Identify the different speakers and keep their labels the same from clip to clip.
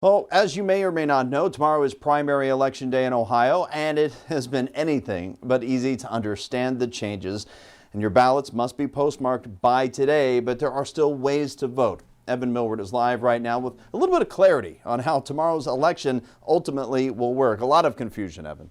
Speaker 1: Well, as you may or may not know, tomorrow is primary election day in Ohio, and it has been anything but easy to understand the changes. And your ballots must be postmarked by today, but there are still ways to vote. Evan Millward is live right now with a little bit of clarity on how tomorrow's election ultimately will work. A lot of confusion, Evan.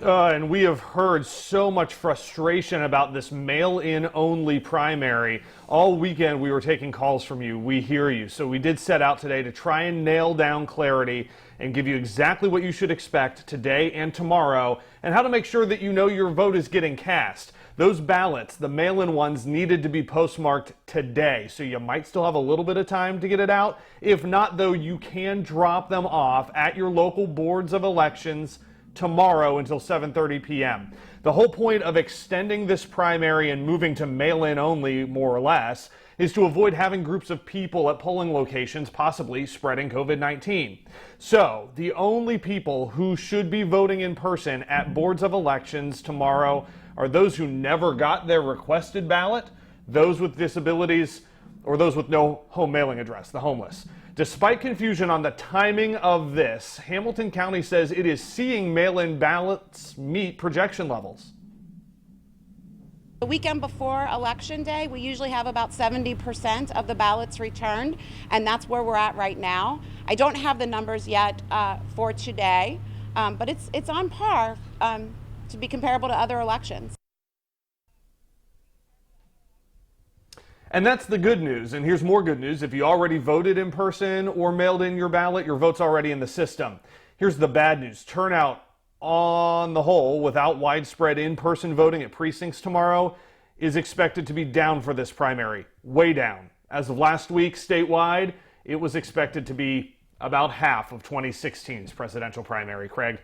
Speaker 2: And we have heard so much frustration about this mail-in only primary. All weekend we were taking calls from you. We hear you. So we did set out today to try and nail down clarity and give you exactly what you should expect today and tomorrow, and how to make sure that you know your vote is getting cast. Those ballots, the mail-in ones, needed to be postmarked today, so you might still have a little bit of time to get it out. If not, though, you can drop them off at your local boards of elections tomorrow until 7:30 p.m. The whole point of extending this primary and moving to mail-in only, more or less, is to avoid having groups of people at polling locations possibly spreading COVID-19. So the only people who should be voting in person at boards of elections tomorrow are those who never got their requested ballot, those with disabilities, or those with no home mailing address, the homeless. Despite confusion on the timing of this, Hamilton County says it is seeing mail-in ballots meet projection levels.
Speaker 3: The weekend before Election Day, we usually have about 70% of the ballots returned, and that's where we're at right now. I don't have the numbers yet for today, but it's on par to be comparable to other elections.
Speaker 2: And that's the good news. And here's more good news. If you already voted in person or mailed in your ballot, your vote's already in the system. Here's the bad news. Turnout on the whole, without widespread in-person voting at precincts tomorrow, is expected to be down for this primary. Way down. As of last week, statewide, it was expected to be about half of 2016's presidential primary. Craig?